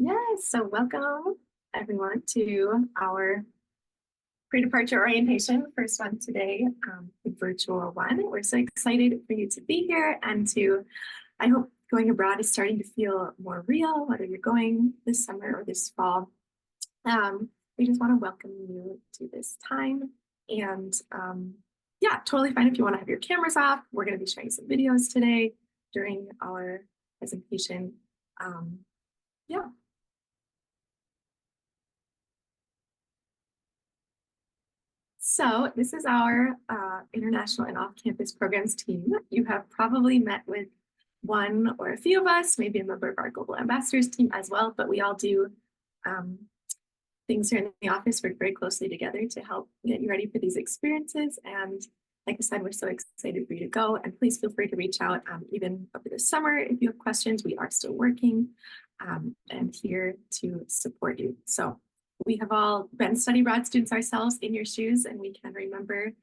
Yes, so welcome everyone to our pre-departure orientation, first one today, the virtual one. We're so excited for you to be here and I hope going abroad is starting to feel more real, whether you're going this summer or this fall. We just want to welcome you to this time. And yeah, totally fine if you want to have your cameras off. We're going to be showing some videos today during our presentation. Yeah. So this is our international and off-campus programs team. You have probably met with one or a few of us, maybe a member of our global ambassadors team as well, but we all do things here in the office. Work very closely together to help get you ready for these experiences. And like I said, we're so excited for you to go. And please feel free to reach out even over the summer if you have questions. We are still working and here to support you. So we have all been study abroad students ourselves in your shoes, and we can remember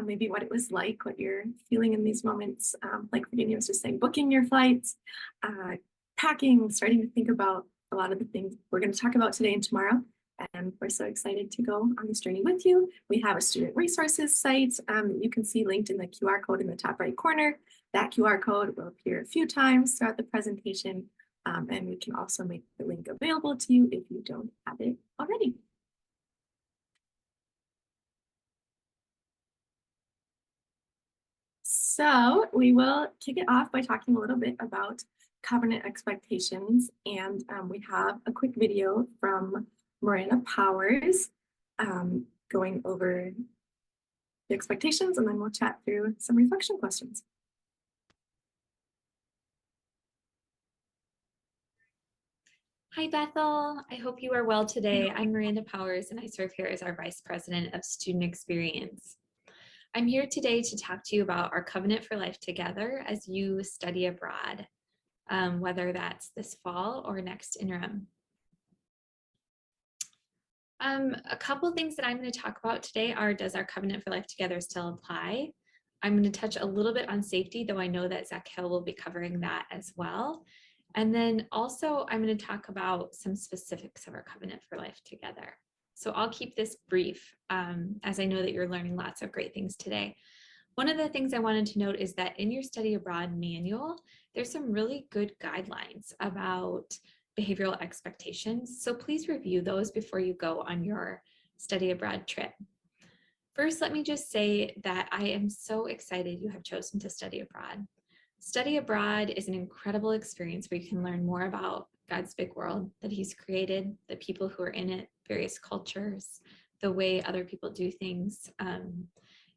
maybe what it was like, what you're feeling in these moments. Like Virginia was just saying, booking your flights, packing, starting to think about a lot of the things we're going to talk about today and tomorrow. And we're so excited to go on this journey with you. We have a student resources site you can see linked in the QR code in the top right corner. That QR code will appear a few times throughout the presentation. And we can also make the link available to you if you don't have it already. So we will kick it off by talking a little bit about covenant expectations. And we have a quick video from Miranda Powers going over the expectations, and then we'll chat through some reflection questions. Hi, Bethel. I hope you are well today. I'm Miranda Powers, and I serve here as our Vice President of Student Experience. I'm here today to talk to you about our Covenant for Life Together as you study abroad, whether that's this fall or next interim. A couple things that I'm going to talk about today are, does our Covenant for Life Together still apply? I'm going to touch a little bit on safety, though I know that Zach Hill will be covering that as well. And then also I'm going to talk about some specifics of our Covenant for Life Together. So I'll keep this brief, as I know that you're learning lots of great things today. One of the things I wanted to note is that in your study abroad manual, there's some really good guidelines about behavioral expectations. So please review those before you go on your study abroad trip. First, let me just say that I am so excited you have chosen to study abroad. Study abroad is an incredible experience where you can learn more about God's big world that He's created, the people who are in it, various cultures, the way other people do things.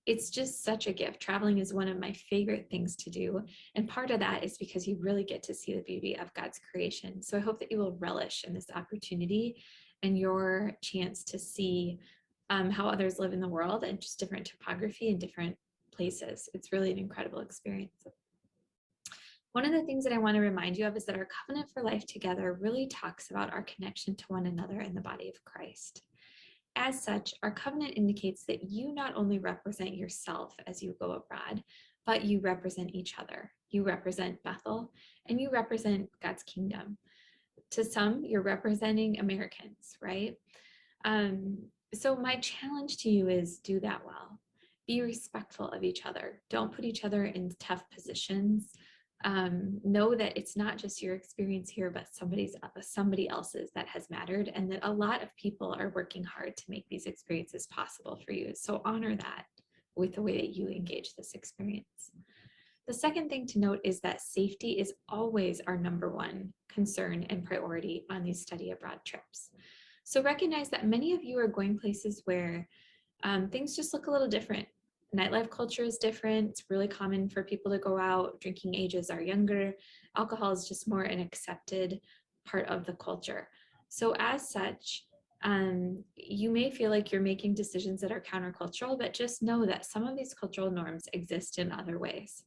It's just such a gift. Traveling is one of my favorite things to do. And part of that is because you really get to see the beauty of God's creation. So I hope that you will relish in this opportunity and your chance to see how others live in the world and just different topography and different places. It's really an incredible experience. One of the things that I want to remind you of is that our Covenant for Life Together really talks about our connection to one another in the body of Christ. As such, our covenant indicates that you not only represent yourself as you go abroad, but you represent each other. You represent Bethel, and you represent God's kingdom. To some, you're representing Americans, right? So my challenge to you is do that well. Be respectful of each other. Don't put each other in tough positions. Know that it's not just your experience here, but somebody else's that has mattered, and that a lot of people are working hard to make these experiences possible for you. So honor that with the way that you engage this experience. The second thing to note is that safety is always our number one concern and priority on these study abroad trips. So recognize that many of you are going places where things just look a little different. Nightlife culture is different. It's really common for people to go out. Drinking ages are younger. Alcohol is just more an accepted part of the culture. So as such, you may feel like you're making decisions that are countercultural, but just know that some of these cultural norms exist in other ways.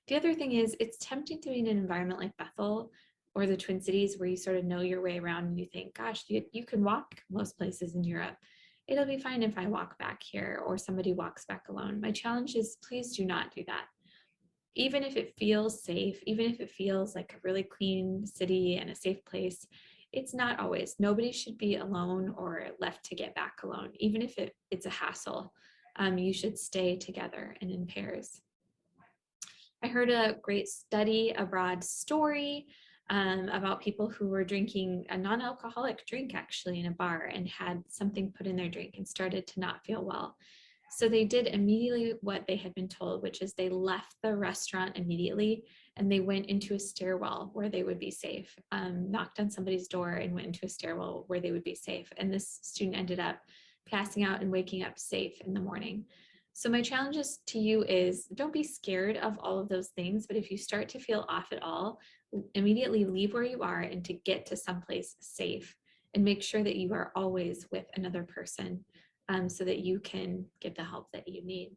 The other thing is, it's tempting to be in an environment like Bethel or the Twin Cities where you sort of know your way around and you think, gosh, you can walk most places in Europe. It'll be fine if I walk back here or somebody walks back alone. My challenge is, please do not do that. Even if it feels safe, even if it feels like a really clean city and a safe place, It's not always. Nobody should be alone or left to get back alone, even if it's a hassle. You should stay together and in pairs. I heard a great study abroad story about people who were drinking a non-alcoholic drink actually in a bar and had something put in their drink and started to not feel well. So they did immediately what they had been told, which is they left the restaurant immediately and they went into a stairwell where they would be safe, knocked on somebody's door and went into a stairwell where they would be safe. And this student ended up passing out and waking up safe in the morning. So my challenges to you is don't be scared of all of those things, but if you start to feel off at all, immediately leave where you are and to get to someplace safe and make sure that you are always with another person so that you can get the help that you need.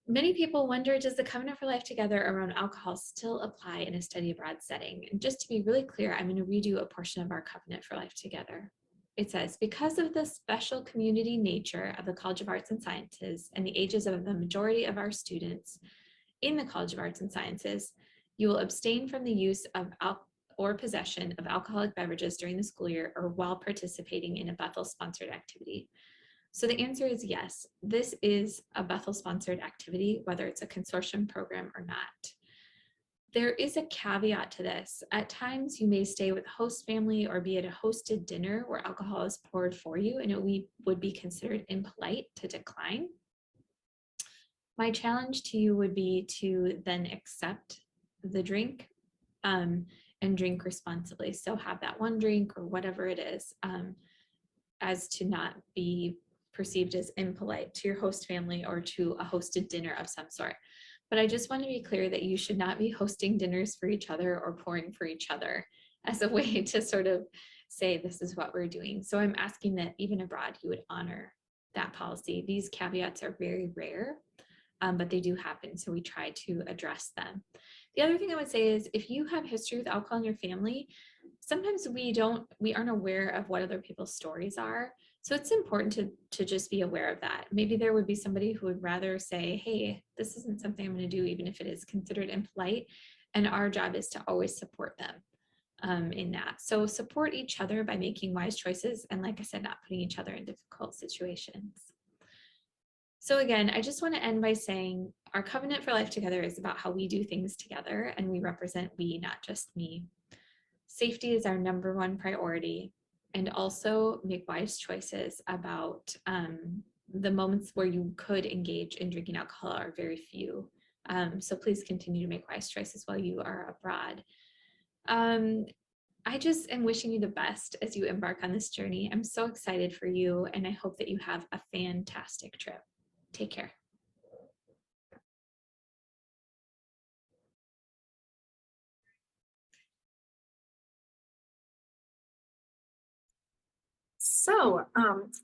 Many people wonder, does the Covenant for Life Together around alcohol still apply in a study abroad setting? And just to be really clear, I'm going to read you a portion of our Covenant for Life Together. It says, because of the special community nature of the College of Arts and Sciences and the ages of the majority of our students in the College of Arts and Sciences, you will abstain from the use of or possession of alcoholic beverages during the school year or while participating in a Bethel-sponsored activity. So the answer is yes, this is a Bethel-sponsored activity, whether it's a consortium program or not. There is a caveat to this. At times, you may stay with host family or be at a hosted dinner where alcohol is poured for you, and it would be considered impolite to decline. My challenge to you would be to then accept the drink and drink responsibly. So have that one drink or whatever it is, as to not be perceived as impolite to your host family or to a hosted dinner of some sort. But I just want to be clear that you should not be hosting dinners for each other or pouring for each other as a way to sort of say, this is what we're doing. So I'm asking that even abroad, you would honor that policy. These caveats are very rare, but they do happen. So we try to address them. The other thing I would say is if you have history with alcohol in your family, sometimes we aren't aware of what other people's stories are. So it's important to just be aware of that. Maybe there would be somebody who would rather say, hey, this isn't something I'm going to do, even if it is considered impolite. And our job is to always support them in that. So support each other by making wise choices. And like I said, not putting each other in difficult situations. So again, I just want to end by saying our Covenant for Life Together is about how we do things together and we represent we, not just me. Safety is our number one priority, and also make wise choices about the moments where you could engage in drinking alcohol are very few. So please continue to make wise choices while you are abroad. I just am wishing you the best as you embark on this journey. I'm so excited for you, and I hope that you have a fantastic trip. Take care. So,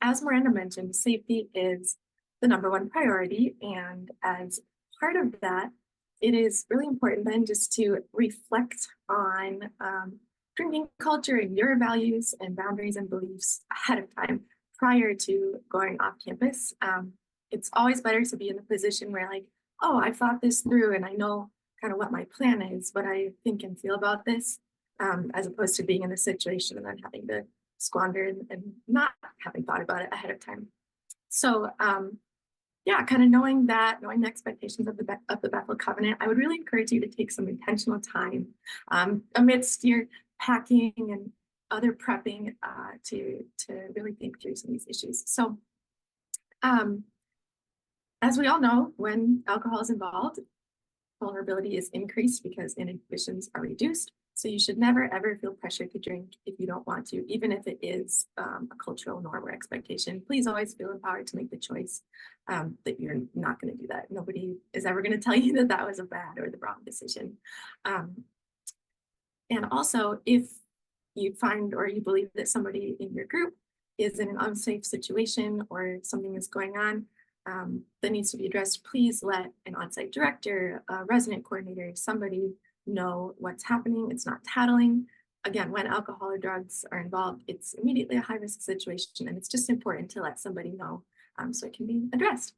as Miranda mentioned, safety is the number one priority. And as part of that, it is really important then just to reflect on drinking culture and your values and boundaries and beliefs ahead of time prior to going off campus. It's always better to be in the position where like, oh, I've thought this through and I know kind of what my plan is, what I think and feel about this, as opposed to being in the situation and then having to squander and not having thought about it ahead of time. So yeah, kind of knowing the expectations of the Bethel Covenant, I would really encourage you to take some intentional time amidst your packing and other prepping to really think through some of these issues. So as we all know, when alcohol is involved, vulnerability is increased because inhibitions are reduced. So you should never, ever feel pressured to drink if you don't want to, even if it is a cultural norm or expectation. Please always feel empowered to make the choice that you're not going to do that. Nobody is ever going to tell you that that was a bad or the wrong decision. And also, if you find or you believe that somebody in your group is in an unsafe situation or something is going on that needs to be addressed, please let an on-site director, a resident coordinator, somebody know what's happening. It's not tattling. Again, when alcohol or drugs are involved, it's immediately a high-risk situation, and it's just important to let somebody know so it can be addressed.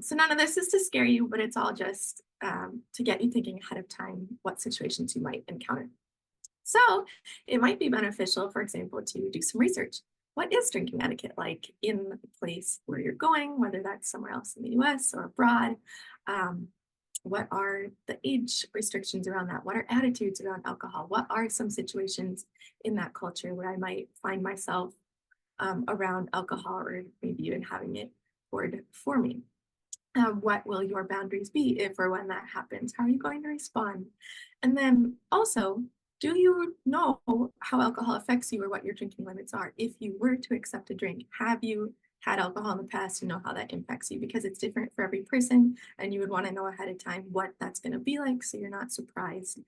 So none of this is to scare you, but it's all just to get you thinking ahead of time what situations you might encounter. So it might be beneficial, for example, to do some research. What is drinking etiquette like in the place where you're going, whether that's somewhere else in the US or abroad? Um, what are the age restrictions around that? What are attitudes around alcohol? What are some situations in that culture where I might find myself around alcohol or maybe even having it poured for me? What will your boundaries be if or when that happens? How are you going to respond? And then also, do you know how alcohol affects you or what your drinking limits are? If you were to accept a drink, have you had alcohol in the past to know how that impacts you? Because it's different for every person, and you would want to know ahead of time what that's going to be like so you're not surprised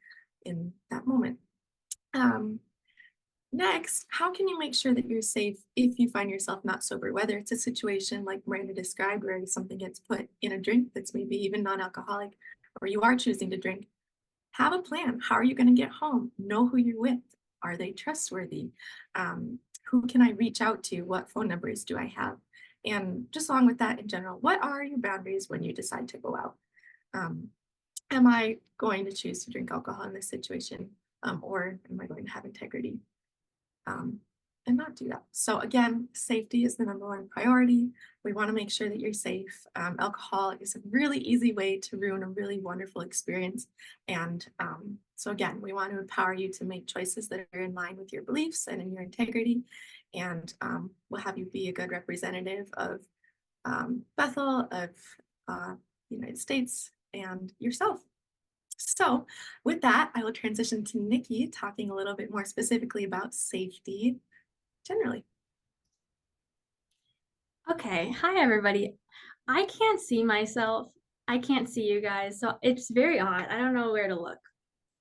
in that moment. Um, Next, how can you make sure that you're safe if you find yourself not sober? Whether it's a situation like Miranda described, where something gets put in a drink that's maybe even non alcoholic, or you are choosing to drink, have a plan. How are you going to get home? Know who you're with. Are they trustworthy? Who can I reach out to? What phone numbers do I have? And just along with that in general, what are your boundaries when you decide to go out? Um, am I going to choose to drink alcohol in this situation? Or am I going to have integrity? um, and not do that. So again, safety is the number one priority. We want to make sure that you're safe. Alcohol is a really easy way to ruin a really wonderful experience. And so again, we want to empower you to make choices that are in line with your beliefs and in your integrity. And we'll have you be a good representative of Bethel, of the United States, and yourself. So, with that, I will transition to Nikki talking a little bit more specifically about safety generally. Okay, hi everybody. I can't see myself. I can't see you guys, so it's very odd. I don't know where to look.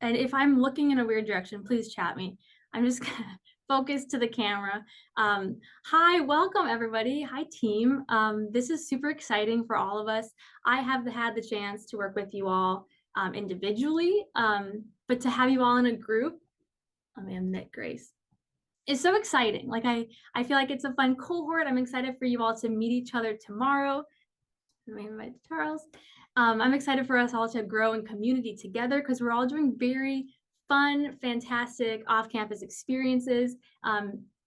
And if I'm looking in a weird direction, please chat me. I'm just gonna focus to the camera. Hi, welcome everybody. Hi team. This is super exciting for all of us. I have had the chance to work with you all individually, but to have you all in a group, let me admit Grace. It's so exciting. I feel like it's a fun cohort. I'm excited for you all to meet each other tomorrow. Let me invite Charles. I'm excited for us all to grow in community together because we're all doing very fun, fantastic off-campus experiences.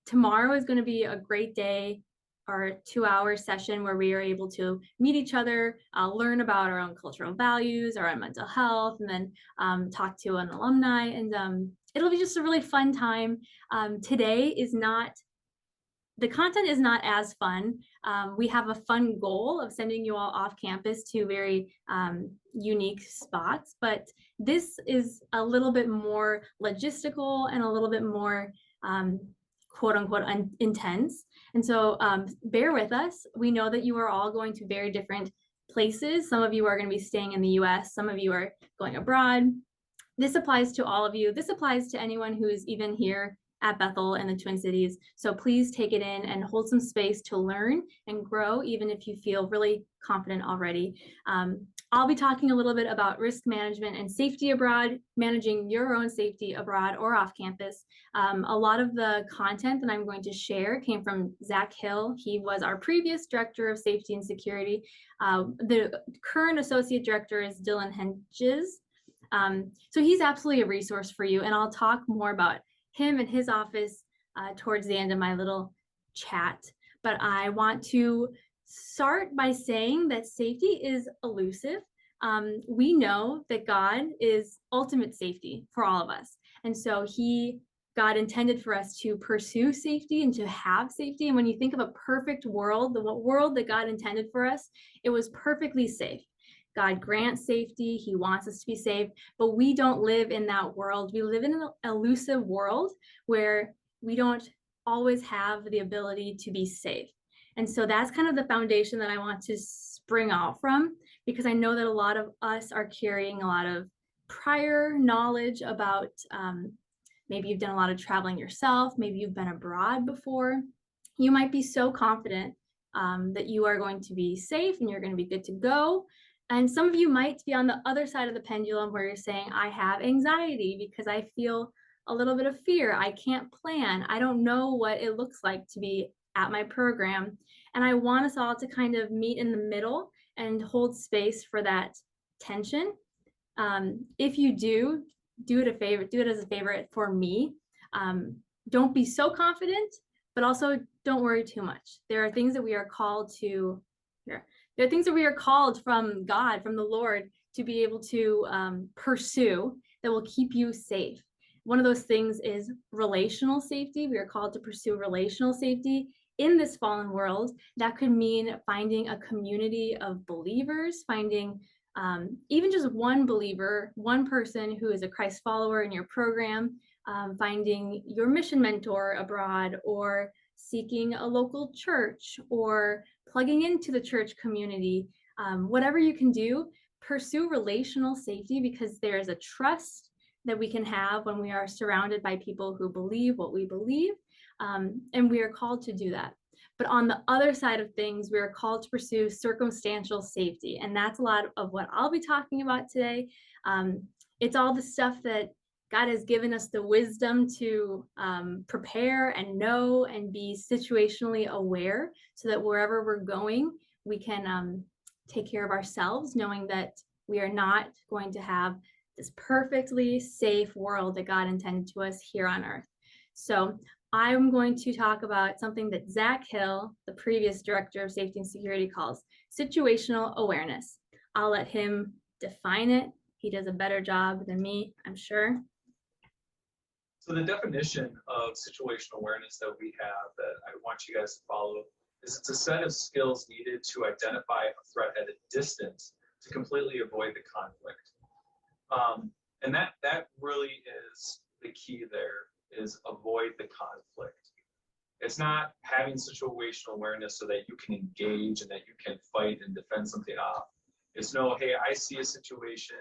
Tomorrow is going to be a great day, our 2-hour session where we are able to meet each other, learn about our own cultural values, our own mental health, and then talk to an alumni. And it'll be just a really fun time. Today is not the content is not as fun. We have a fun goal of sending you all off campus to very unique spots, but this is a little bit more logistical and a little bit more quote unquote intense. And so bear with us. We know that you are all going to very different places. Some of you are going to be staying in the US, some of you are going abroad. This applies to all of you. This applies to anyone who is even here at Bethel in the Twin Cities. So please take it in and hold some space to learn and grow, even if you feel really confident already. I'll be talking a little bit about risk management and safety abroad, managing your own safety abroad or off campus. A lot of the content that I'm going to share came from Zach Hill. He was our previous Director of Safety and Security. The current Associate Director is Dylan Henges. So he's absolutely a resource for you, and I'll talk more about him and his office towards the end of my little chat. But I want to start by saying that safety is elusive. We know that God is ultimate safety for all of us. And so God intended for us to pursue safety and to have safety. And when you think of a perfect world, the world that God intended for us, it was perfectly safe. God grants safety. He wants us to be safe, but we don't live in that world. We live in an elusive world where we don't always have the ability to be safe. And so that's kind of the foundation that I want to spring off from, because I know that a lot of us are carrying a lot of prior knowledge about maybe you've done a lot of traveling yourself, maybe you've been abroad before. You might be so confident that you are going to be safe and you're going to be good to go. And some of you might be on the other side of the pendulum where you're saying, I have anxiety because I feel a little bit of fear. I can't plan. I don't know what it looks like to be at my program. And I want us all to kind of meet in the middle and hold space for that tension. If you do, do it as a favor for me. Don't be so confident, but also don't worry too much. There are things that we are called to, there are things that we are called from God, from the Lord, to be able to pursue that will keep you safe. One of those things is relational safety. We are called to pursue relational safety in this fallen world. That could mean finding a community of believers, finding even just one believer, one person who is a Christ follower in your program, finding your mission mentor abroad, or seeking a local church, or plugging into the church community. Whatever you can do, pursue relational safety, because there is a trust that we can have when we are surrounded by people who believe what we believe, and we are called to do that. But on the other side of things, we are called to pursue circumstantial safety, and that's a lot of what I'll be talking about today. It's all the stuff that God has given us the wisdom to prepare and know and be situationally aware, so that wherever we're going, we can take care of ourselves, knowing that we are not going to have this perfectly safe world that God intended to us here on earth. So I'm going to talk about something that Zach Hill, the previous director of safety and security, calls situational awareness. I'll let him define it. He does a better job than me, I'm sure. So the definition of situational awareness that we have, that I want you guys to follow, is it's a set of skills needed to identify a threat at a distance to completely avoid the conflict. And that really is the key there, is avoid the conflict. It's not having situational awareness so that you can engage and that you can fight and defend something off. It's no, hey, I see a situation,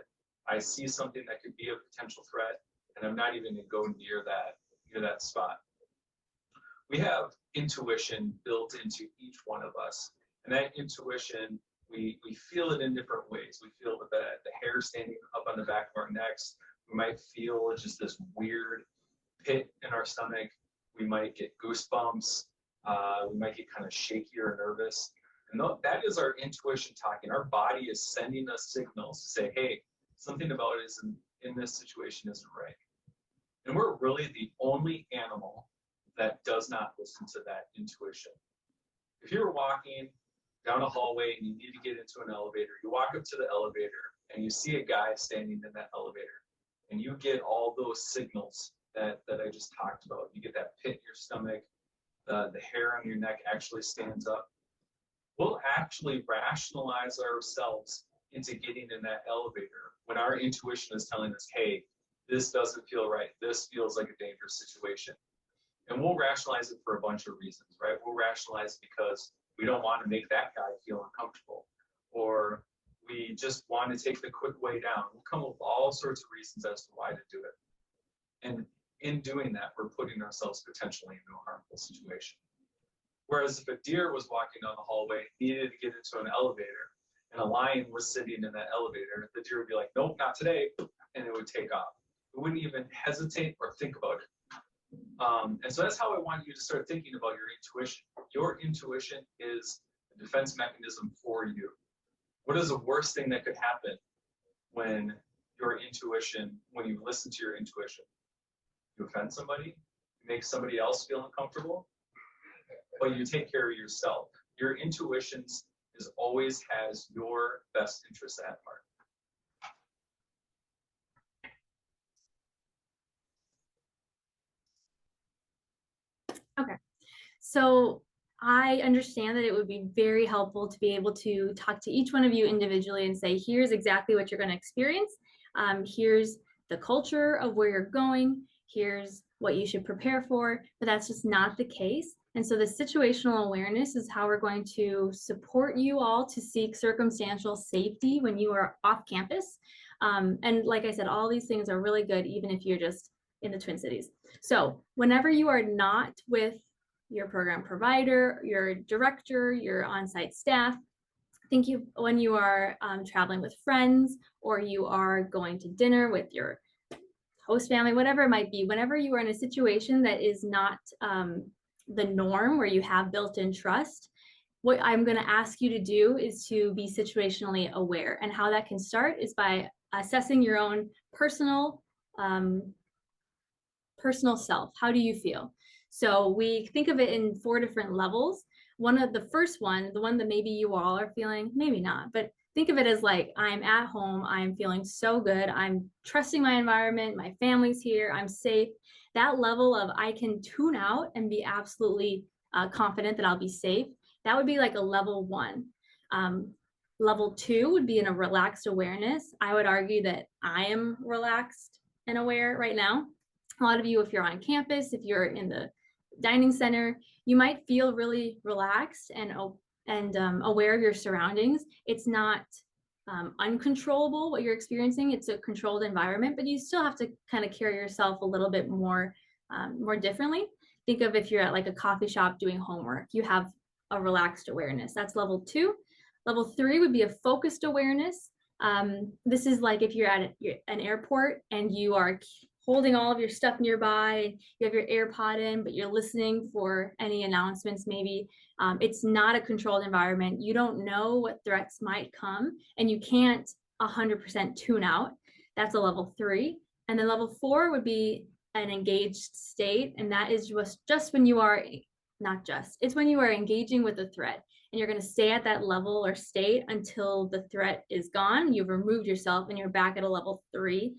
I see something that could be a potential threat, and I'm not even going to go near that spot. We have intuition built into each one of us, and that intuition, we feel it in different ways. We feel the hair standing up on the back of our necks. We might feel just this weird pit in our stomach. We might get goosebumps. We might get kind of shaky or nervous. And that is our intuition talking. Our body is sending us signals to say, hey, something about it in this situation isn't right. And we're really the only animal that does not listen to that intuition. If you're walking down a hallway and you need to get into an elevator, you walk up to the elevator and you see a guy standing in that elevator, and you get all those signals that I just talked about. You get that pit in your stomach, the hair on your neck actually stands up. We'll actually rationalize ourselves into getting in that elevator when our intuition is telling us, hey, this doesn't feel right. This feels like a dangerous situation. And we'll rationalize it for a bunch of reasons, right? We'll rationalize it because we don't want to make that guy feel uncomfortable, or we just want to take the quick way down. We'll come up with all sorts of reasons as to why to do it. And in doing that, we're putting ourselves potentially into a harmful situation. Whereas if a deer was walking down the hallway, needed to get into an elevator, and a lion was sitting in that elevator, the deer would be like, nope, not today, and it would take off. It wouldn't even hesitate or think about it. And so that's how I want you to start thinking about your intuition. Your intuition is a defense mechanism for you. What is the worst thing that could happen when you listen to your intuition? You offend somebody, you make somebody else feel uncomfortable, but you take care of yourself. Your intuition always has your best interests at heart. Okay, so I understand that it would be very helpful to be able to talk to each one of you individually and say, here's exactly what you're going to experience. Here's the culture of where you're going. Here's what you should prepare for, but that's just not the case. And so the situational awareness is how we're going to support you all to seek circumstantial safety when you are off campus. And like I said, all these things are really good, even if you're just in the Twin Cities. So whenever you are not with your program provider, your director, your on-site staff, when you are traveling with friends, or you are going to dinner with your host family, whatever it might be, whenever you are in a situation that is not the norm, where you have built-in trust, what I'm going to ask you to do is to be situationally aware. And how that can start is by assessing your own personal personal self. How do you feel? So we think of it in 4 different levels. One of the first one, the one that maybe you all are feeling, maybe not, but think of it as like, I'm at home, I'm feeling so good, I'm trusting my environment, my family's here, I'm safe. That level of I can tune out and be absolutely confident that I'll be safe, that would be like a level 1. Level 2 would be in a relaxed awareness. I would argue that I am relaxed and aware right now. A lot of you, if you're on campus, if you're in the dining center, you might feel really relaxed and aware of your surroundings. It's not uncontrollable what you're experiencing. It's a controlled environment, but you still have to kind of carry yourself a little bit more differently. Think of if you're at like a coffee shop doing homework, you have a relaxed awareness. That's level 2. Level 3 would be a focused awareness. This is like if you're at an airport and you are holding all of your stuff nearby, you have your AirPod in, but you're listening for any announcements maybe. It's not a controlled environment. You don't know what threats might come, and you can't 100% tune out. That's a level 3. And then level 4 would be an engaged state, and that is just when you are, not just, it's when you are engaging with a threat, and you're going to stay at that level or state until the threat is gone. You've removed yourself and you're back at a level 3.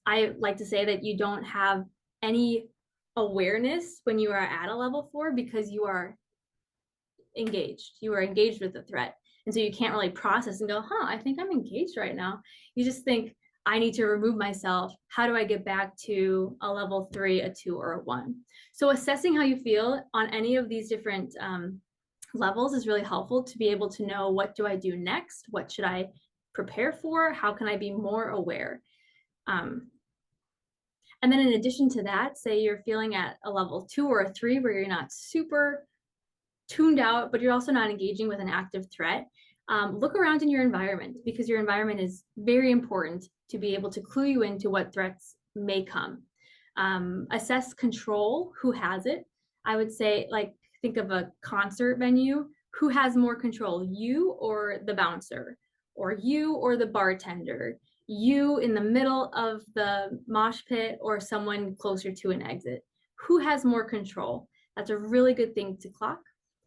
I like to say that you don't have any awareness when you are at a level 4 because you are engaged. You are engaged with the threat. And so you can't really process and go, I think I'm engaged right now. You just think, I need to remove myself. How do I get back to a level 3, a 2, or a 1? So assessing how you feel on any of these different levels is really helpful to be able to know, what do I do next? What should I prepare for? How can I be more aware? And then in addition to that, say you're feeling at a level 2 or a 3 where you're not super tuned out, but you're also not engaging with an active threat. Look around in your environment, because your environment is very important to be able to clue you into what threats may come. Assess control, who has it. I would say, like, think of a concert venue. Who has more control, you or the bouncer, or you or the bartender, you in the middle of the mosh pit, or someone closer to an exit? Who has more control? That's a really good thing to clock.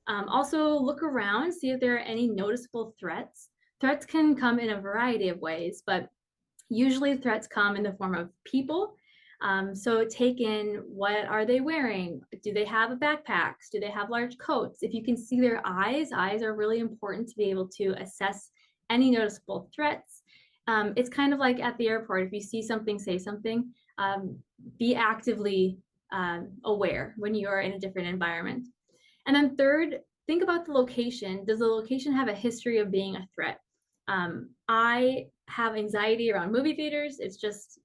Also, look around, see if there are any noticeable threats. Threats can come in a variety of ways, but usually threats come in the form of people. So take in, what are they wearing? Do they have backpacks? Do they have large coats? If you can see their eyes are really important to be able to assess any noticeable threats. It's kind of like at the airport, if you see something, say something. Be actively aware when you are in a different environment. And then third, think about the location. Does the location have a history of being a threat? I have anxiety around movie theaters. It's just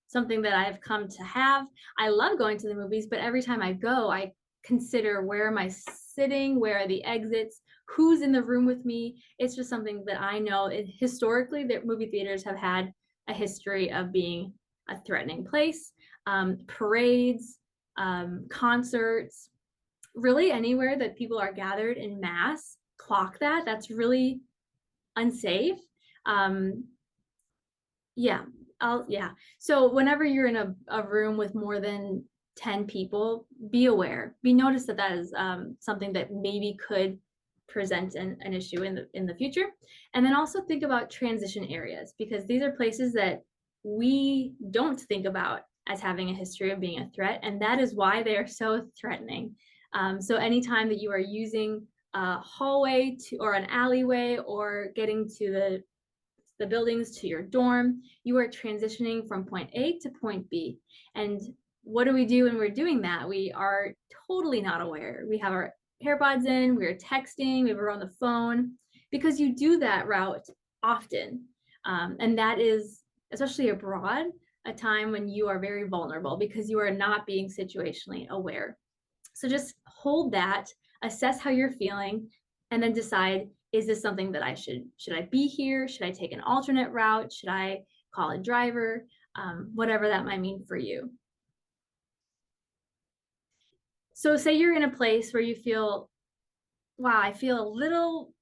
something that I've come to have. I love going to the movies, but every time I go, I consider, where am I sitting? Where are the exits? Who's in the room with me? It's just something that I know. Historically, the movie theaters have had a history of being a threatening place. Parades, concerts, really anywhere that people are gathered in mass, clock that. That's really unsafe. So whenever you're in a room with more than 10 people, be aware. Be noticed that is something that maybe could present an issue in the future. And then also think about transition areas, because these are places that we don't think about as having a history of being a threat, and that is why they are so threatening. So anytime that you are using a hallway or an alleyway, or getting to the buildings to your dorm, you are transitioning from point A to point B. And what do we do when we're doing that? We are totally not aware. We have our AirPods in, we're texting, we're on the phone, because you do that route often. And that is, especially abroad, a time when you are very vulnerable because you are not being situationally aware. So just hold that, assess how you're feeling, and then decide, is this something that should I be here? Should I take an alternate route? Should I call a driver? Whatever that might mean for you. So say you're in a place where you feel, wow, I feel a little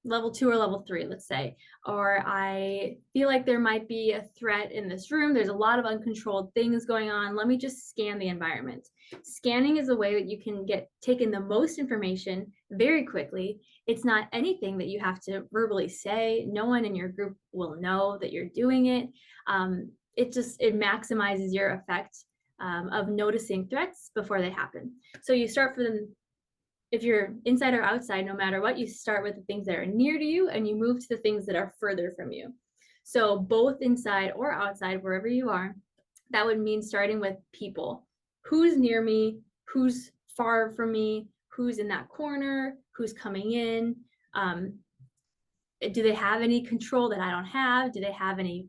level 2 or level 3, let's say, or I feel like there might be a threat in this room. There's a lot of uncontrolled things going on. Let me just scan the environment. Scanning is a way that you can take in the most information very quickly. It's not anything that you have to verbally say. No one in your group will know that you're doing it. It maximizes your effect of noticing threats before they happen. So you start for them. If you're inside or outside, no matter what, you start with the things that are near to you and you move to the things that are further from you. So both inside or outside, wherever you are, that would mean starting with people. Who's near me? Who's far from me? Who's in that corner? Who's coming in? Do they have any control that I don't have? Do they have any,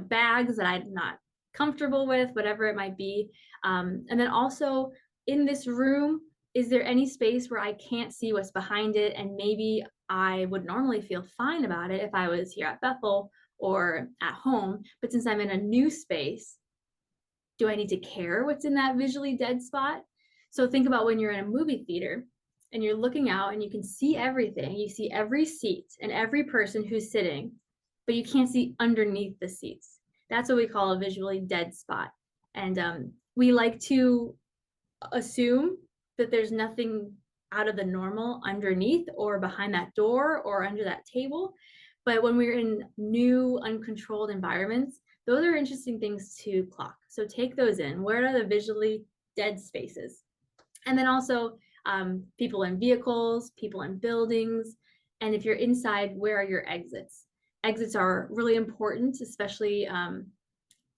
bags that I'm not comfortable with? Whatever it might be. And then also in this room, is there any space where I can't see what's behind it? And maybe I would normally feel fine about it if I was here at Bethel or at home. But since I'm in a new space, do I need to care what's in that visually dead spot? So think about when you're in a movie theater and you're looking out and you can see everything. You see every seat and every person who's sitting, but you can't see underneath the seats. That's what we call a visually dead spot. And we like to assume that there's nothing out of the normal underneath or behind that door or under that table. But when we're in new, uncontrolled environments, those are interesting things to clock. So take those in. Where are the visually dead spaces? And then also people in vehicles, people in buildings. And if you're inside, where are your exits? Exits are really important, especially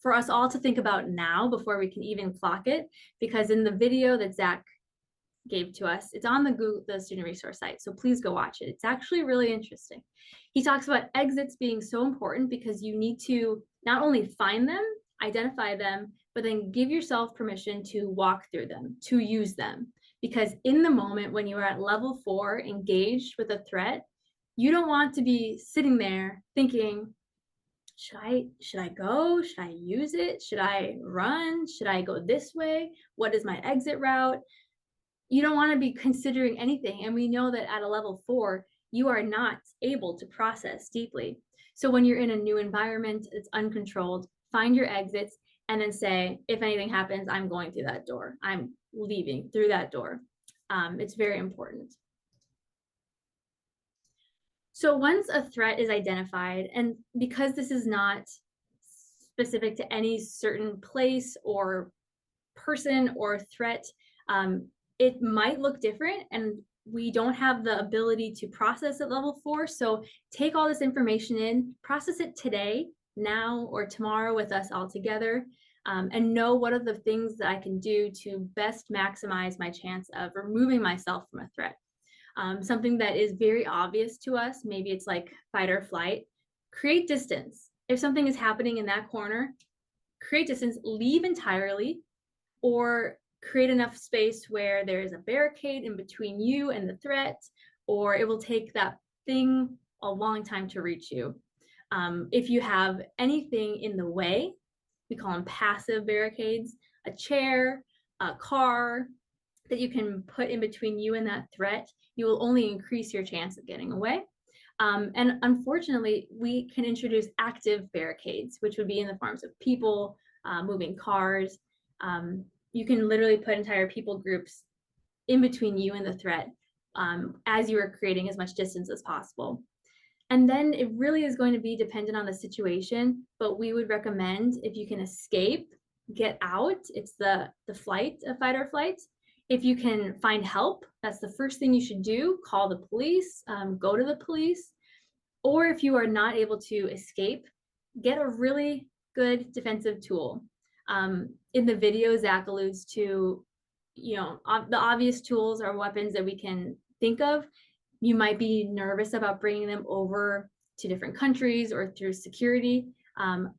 for us all to think about now before we can even clock it, because in the video that Zach gave to us, it's on the student resource site, so please go watch it. It's actually really interesting. He talks about exits being so important because you need to not only find them, identify them, but then give yourself permission to walk through them, to use them. Because in the moment when you are at level 4 engaged with a threat, you don't want to be sitting there thinking, should I go? Should I use it? Should I run? Should I go this way? What is my exit route? You don't want to be considering anything. And we know that at a level 4, you are not able to process deeply. So when you're in a new environment, it's uncontrolled, find your exits and then say, if anything happens, I'm going through that door. I'm leaving through that door. It's very important. So once a threat is identified, and because this is not specific to any certain place or person or threat, it might look different and we don't have the ability to process at level 4. So take all this information in, process it today, now, or tomorrow with us all together, and know what are the things that I can do to best maximize my chance of removing myself from a threat. Something that is very obvious to us, maybe it's like fight or flight, create distance. If something is happening in that corner, create distance, leave entirely, or create enough space where there is a barricade in between you and the threat, or it will take that thing a long time to reach you. If you have anything in the way, we call them passive barricades, a chair, a car that you can put in between you and that threat, you will only increase your chance of getting away. And unfortunately, we can introduce active barricades, which would be in the forms of people, moving cars. You can literally put entire people groups in between you and the threat as you are creating as much distance as possible. And then it really is going to be dependent on the situation, but we would recommend if you can escape, get out. It's the fight or flight. If you can find help, that's the first thing you should do. Call the police, go to the police. Or if you are not able to escape, get a really good defensive tool. In the video, Zach alludes to, the obvious tools or weapons that we can think of. You might be nervous about bringing them over to different countries or through security.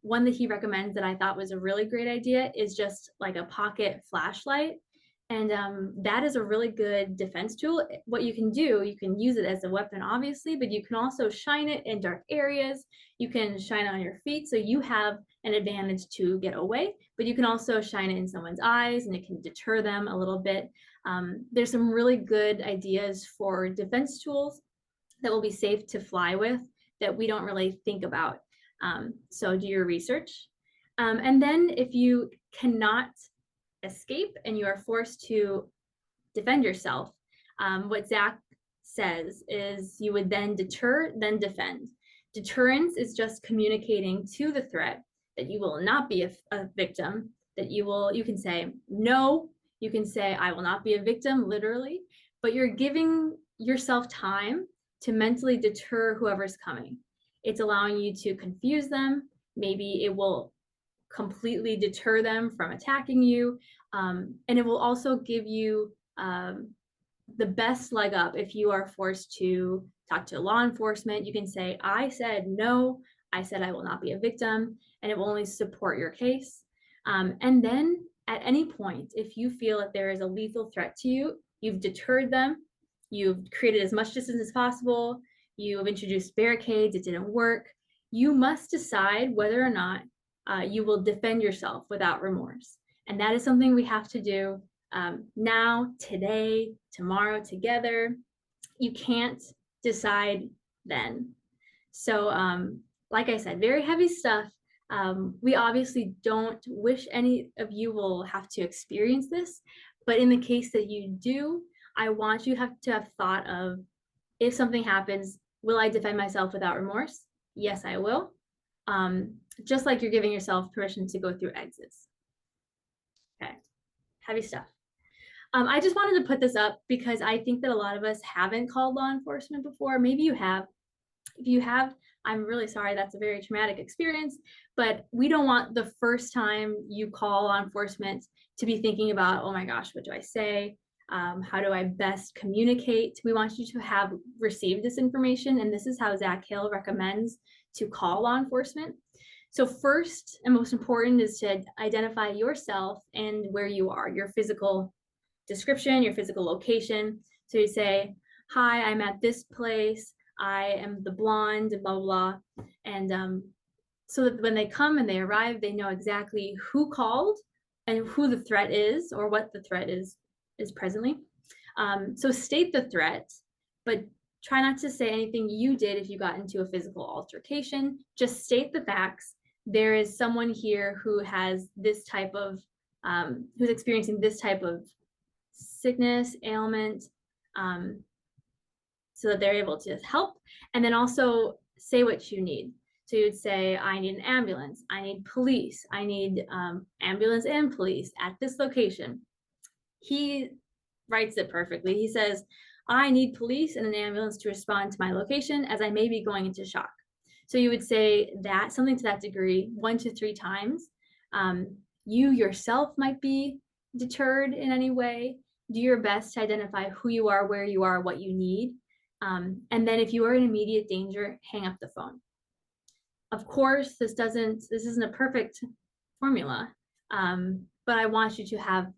One that he recommends that I thought was a really great idea is just like a pocket flashlight. And that is a really good defense tool. What you can do, you can use it as a weapon, obviously, but you can also shine it in dark areas. You can shine it on your feet, so you have an advantage to get away, but you can also shine it in someone's eyes and it can deter them a little bit. There's some really good ideas for defense tools that will be safe to fly with that we don't really think about. So do your research. And then if you cannot escape and you are forced to defend yourself, what Zach says is you would then deter, then defend. Deterrence is just communicating to the threat that you will not be a victim, that you can say no, you can say I will not be a victim, literally, but you're giving yourself time to mentally deter whoever's coming. It's allowing you to confuse them. Maybe it will completely deter them from attacking you. And it will also give you the best leg up if you are forced to talk to law enforcement. You can say, I said no, I said I will not be a victim, and it will only support your case. And then at any point, if you feel that there is a lethal threat to you, you've deterred them, you've created as much distance as possible, you have introduced barricades, it didn't work, you must decide whether or not you will defend yourself without remorse. And that is something we have to do now, today, tomorrow, together. You can't decide then. So like I said, very heavy stuff. We obviously don't wish any of you will have to experience this, but in the case that you do, I want you to have thought of, if something happens, will I defend myself without remorse? Yes, I will. Just like you're giving yourself permission to go through exits. Okay, heavy stuff. I just wanted to put this up because I think that a lot of us haven't called law enforcement before. Maybe you have. If you have, I'm really sorry, that's a very traumatic experience, but we don't want the first time you call law enforcement to be thinking about, oh my gosh, what do I say? How do I best communicate? We want you to have received this information, and this is how Zach Hill recommends to call law enforcement. So first and most important is to identify yourself and where you are, your physical description, your physical location. So you say, hi, I'm at this place, I am the blonde, blah, blah, blah. And so that when they come and they arrive, they know exactly who called and who the threat is, or what the threat is presently. So state the threat, but try not to say anything you did if you got into a physical altercation. Just state the facts. There is someone here who has this type of, who's experiencing this type of sickness, ailment, so that they're able to help. And then also say what you need. So you would say, I need an ambulance, I need police, I need ambulance and police at this location. He writes it perfectly. He says, I need police and an ambulance to respond to my location as I may be going into shock. So you would say that, something to that degree, 1 to 3 times. You yourself might be deterred in any way. Do your best to identify who you are, where you are, what you need. And then if you are in immediate danger, hang up the phone. Of course, this isn't a perfect formula, but I want you to have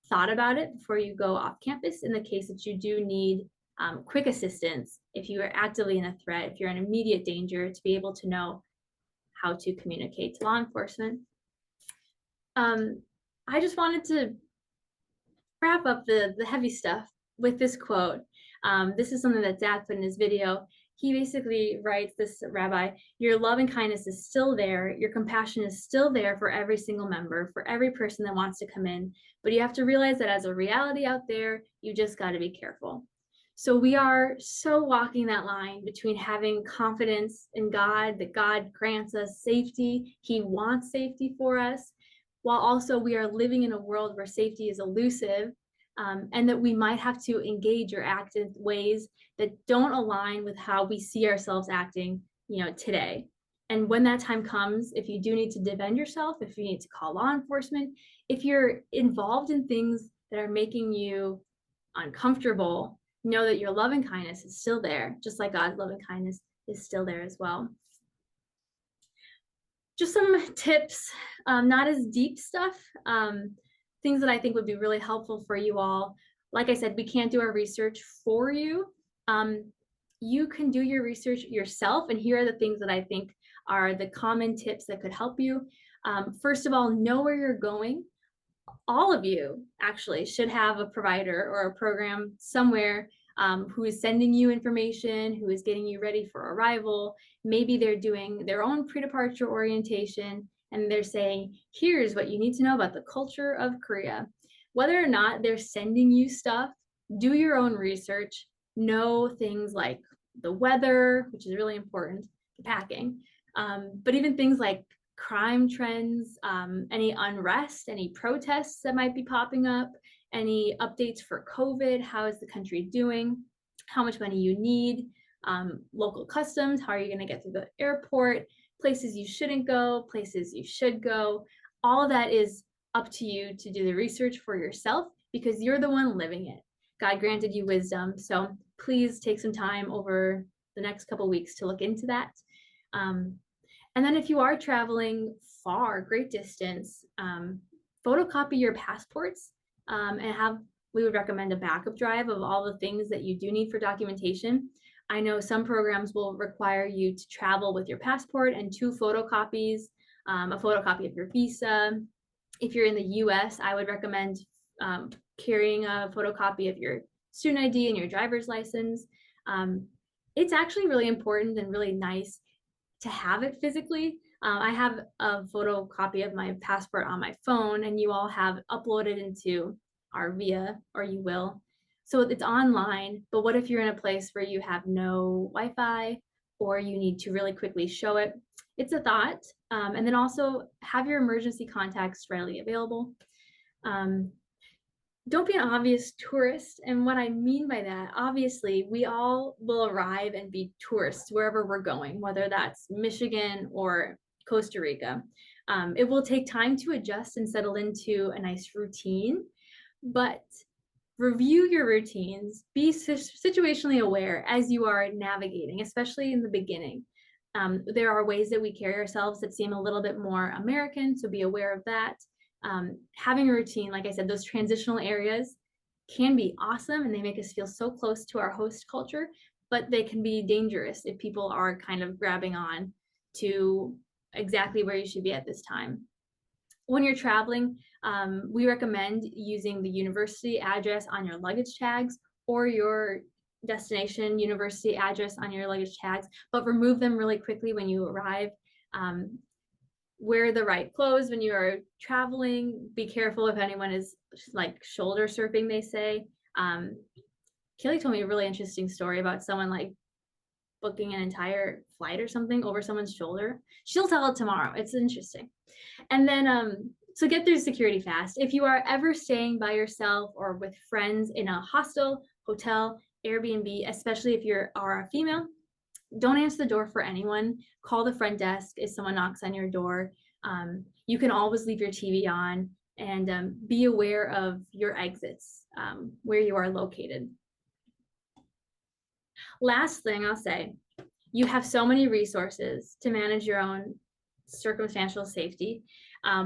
thought about it before you go off campus in the case that you do need quick assistance, if you are actively in a threat, if you're in immediate danger, to be able to know how to communicate to law enforcement. I just wanted to wrap up the heavy stuff with this quote. This is something that Zach put in his video. He basically writes, this rabbi, your love and kindness is still there. Your compassion is still there for every single member, for every person that wants to come in. But you have to realize that as a reality out there, you just got to be careful. So we are so walking that line between having confidence in God, that God grants us safety. He wants safety for us, while also we are living in a world where safety is elusive. And that we might have to engage or act in ways that don't align with how we see ourselves acting, today. And when that time comes, if you do need to defend yourself, if you need to call law enforcement, if you're involved in things that are making you uncomfortable, know that your love and kindness is still there, just like God's love and kindness is still there as well. Just some tips, not as deep stuff, things that I think would be really helpful for you all. Like I said, we can't do our research for you. You can do your research yourself, and here are the things that I think are the common tips that could help you. First of all, know where you're going. All of you actually should have a provider or a program somewhere who is sending you information, who is getting you ready for arrival. Maybe they're doing their own pre-departure orientation and they're saying, here's what you need to know about the culture of Korea. Whether or not they're sending you stuff, do your own research, know things like the weather, which is really important, the packing, but even things like crime trends, any unrest, any protests that might be popping up, any updates for COVID, how is the country doing, how much money you need, local customs, how are you going to get through the airport, places you shouldn't go, places you should go. All of that is up to you to do the research for yourself because you're the one living it. God granted you wisdom, so please take some time over the next couple weeks to look into that. And then if you are traveling far, great distance, photocopy your passports and we would recommend a backup drive of all the things that you do need for documentation. I know some programs will require you to travel with your passport and 2 photocopies, a photocopy of your visa. If you're in the US, I would recommend carrying a photocopy of your student ID and your driver's license. It's actually really important and really nice to have it physically. I have a photocopy of my passport on my phone and you all have uploaded into our VIA, or you will. So it's online, but what if you're in a place where you have no Wi-Fi or you need to really quickly show it? It's a thought. And then also have your emergency contacts readily available. Don't be an obvious tourist. And what I mean by that, obviously, we all will arrive and be tourists wherever we're going, whether that's Michigan or Costa Rica. It will take time to adjust and settle into a nice routine, but review your routines, be situationally aware as you are navigating, especially in the beginning. There are ways that we carry ourselves that seem a little bit more American, so be aware of that. Having a routine, like I said, those transitional areas can be awesome and they make us feel so close to our host culture, but they can be dangerous if people are kind of grabbing on to exactly where you should be at this time. When you're traveling, we recommend using the university address on your luggage tags or your destination university address on your luggage tags, but remove them really quickly when you arrive. Wear the right clothes when you are traveling. Be careful if anyone is like shoulder surfing, they say. Kelly told me a really interesting story about someone like booking an entire flight or something over someone's shoulder. She'll tell it tomorrow. It's interesting. And then, so get through security fast. If you are ever staying by yourself or with friends in a hostel, hotel, Airbnb, especially if you are a female, don't answer the door for anyone. Call the front desk if someone knocks on your door. You can always leave your TV on and be aware of your exits, where you are located. Last thing I'll say, you have so many resources to manage your own circumstantial safety.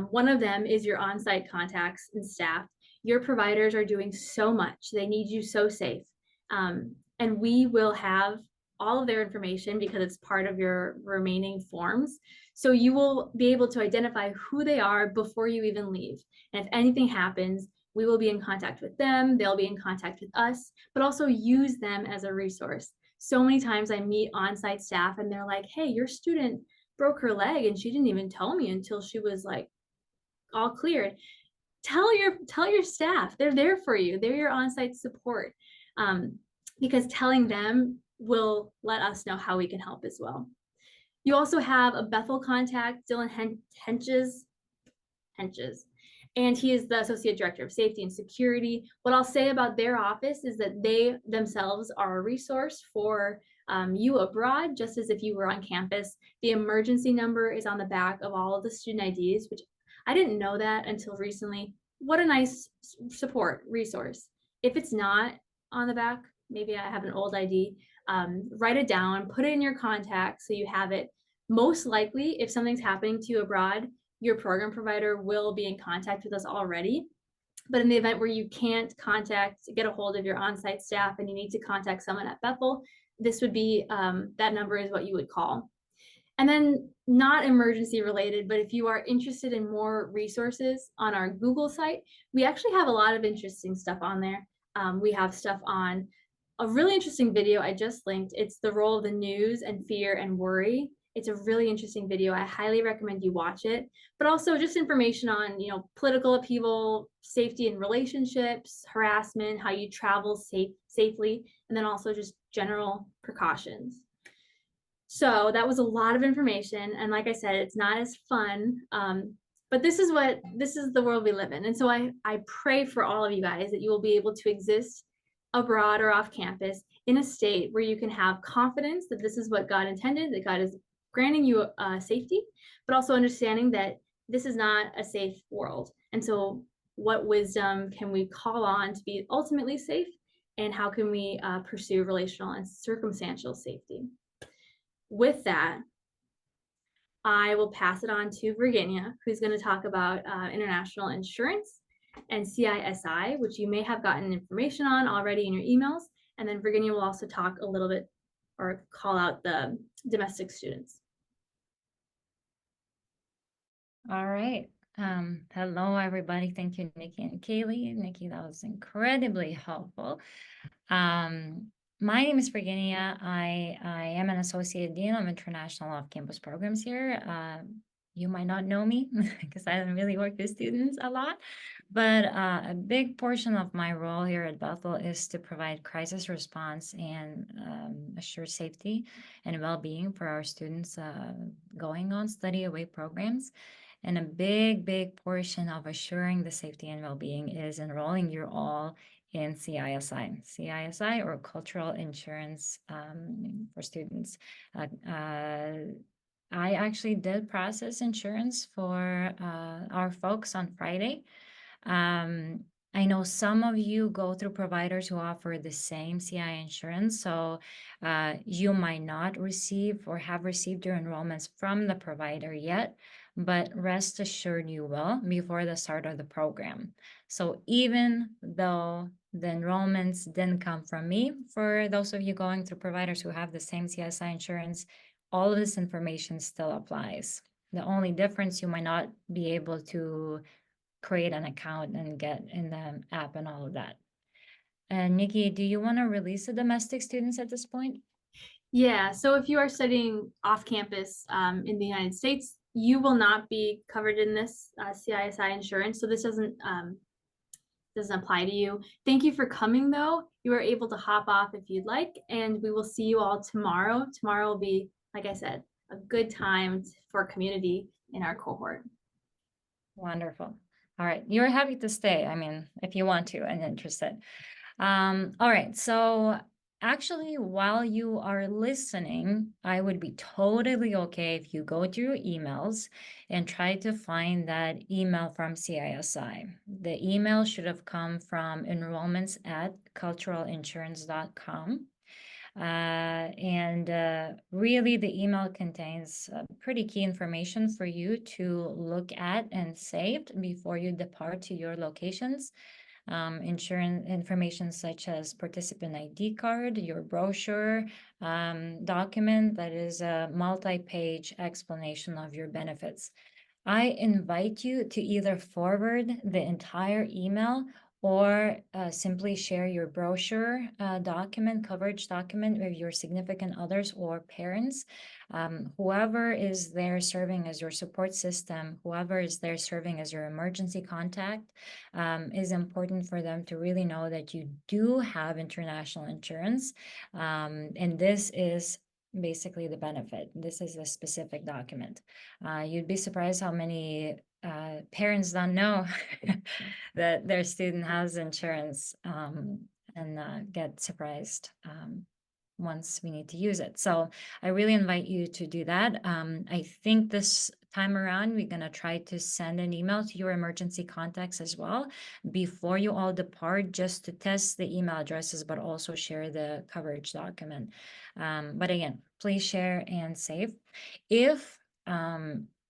One of them is your on-site contacts and staff. Your providers are doing so much. They need you so safe. And we will have all of their information because it's part of your remaining forms. So you will be able to identify who they are before you even leave. And if anything happens, we will be in contact with them, they'll be in contact with us, but also use them as a resource. So many times I meet on-site staff and they're like, hey, your student broke her leg and she didn't even tell me until she was like all cleared. Tell your staff, they're there for you. They're your on-site support, because telling them will let us know how we can help as well. You also have a Bethel contact, Dylan Henches, and he is the Associate Director of Safety and Security. What I'll say about their office is that they themselves are a resource for you abroad, just as if you were on campus. The emergency number is on the back of all of the student IDs, which I didn't know that until recently. What a nice support resource. If it's not on the back, maybe I have an old ID, write it down, put it in your contacts so you have it. Most likely, if something's happening to you abroad, your program provider will be in contact with us already. But in the event where you can't get a hold of your on-site staff and you need to contact someone at Bethel, this would be, that number is what you would call. And then not emergency related, but if you are interested in more resources on our Google site, we actually have a lot of interesting stuff on there. We have stuff on a really interesting video I just linked. It's the role of the news and fear and worry. It's a really interesting video. I highly recommend you watch it. But also just information on, political upheaval, safety in relationships, harassment, how you travel safely, and then also just general precautions. So that was a lot of information. And like I said, it's not as fun. But this is the world we live in. And so I pray for all of you guys that you will be able to exist abroad or off campus in a state where you can have confidence that this is what God intended, that God is granting you safety, but also understanding that this is not a safe world. And so what wisdom can we call on to be ultimately safe? And how can we pursue relational and circumstantial safety? With that, I will pass it on to Virginia, who's going to talk about international insurance and CISI, which you may have gotten information on already in your emails. And then Virginia will also talk a little bit or call out the domestic students. All right. Hello, everybody. Thank you, Nikki and Kaylee. Nikki, that was incredibly helpful. My name is Virginia. I am an Associate Dean of International Off-Campus Programs here. You might not know me because I don't really work with students a lot, but a big portion of my role here at Bethel is to provide crisis response and assure safety and well-being for our students going on study away programs. And a big portion of assuring the safety and well-being is enrolling you all in CISI. CISI, or Cultural Insurance for Students. I actually did process insurance for our folks on Friday. I know some of you go through providers who offer the same CI insurance, so you might not receive or have received your enrollments from the provider yet, but rest assured you will before the start of the program. So even though the enrollments didn't come from me, for those of you going through providers who have the same CSI insurance, all of this information still applies. The only difference, you might not be able to create an account and get in the app and all of that. And Nikki, do you want to release the domestic students at this point? Yeah, so if you are studying off campus in the United States, you will not be covered in this CISI insurance. So this doesn't apply to you. Thank you for coming though. You are able to hop off if you'd like, and we will see you all tomorrow. Tomorrow will be, like I said, a good time for community in our cohort. Wonderful. All right, you're happy to stay. I mean, if you want to and interested. All right, so actually, while you are listening, I would be totally okay if you go to your emails and try to find that email from CISI. The email should have come from enrollments@culturalinsurance.com. Really, the email contains pretty key information for you to look at and save before you depart to your locations. Insurance information such as participant ID card, your brochure, document that is a multi-page explanation of your benefits. I invite you to either forward the entire email or simply share your brochure coverage document with your significant others or parents. Whoever is there serving as your support system, whoever is there serving as your emergency contact, is important for them to really know that you do have international insurance. And this is basically the benefit. This is a specific document. You'd be surprised how many parents don't know that their student has insurance and get surprised once we need to use it. So I really invite you to do that. I think this time around, we're going to try to send an email to your emergency contacts as well before you all depart, just to test the email addresses, but also share the coverage document. But again, please share and save. If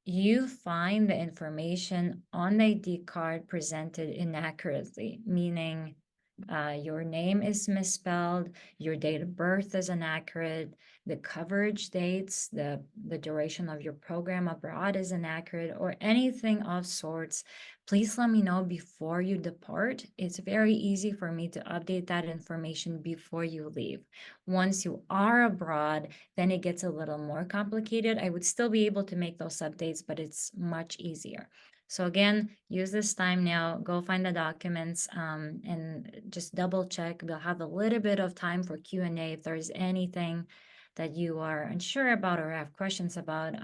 you find the information on the ID card presented inaccurately, meaning your name is misspelled, your date of birth is inaccurate, the coverage dates, the duration of your program abroad is inaccurate, or anything of sorts, please let me know before you depart. It's very easy for me to update that information before you leave. Once you are abroad, then it gets a little more complicated. I would still be able to make those updates, but it's much easier. So again, use this time now, go find the documents, and just double check. We'll have a little bit of time for Q&A if there's anything that you are unsure about or have questions about.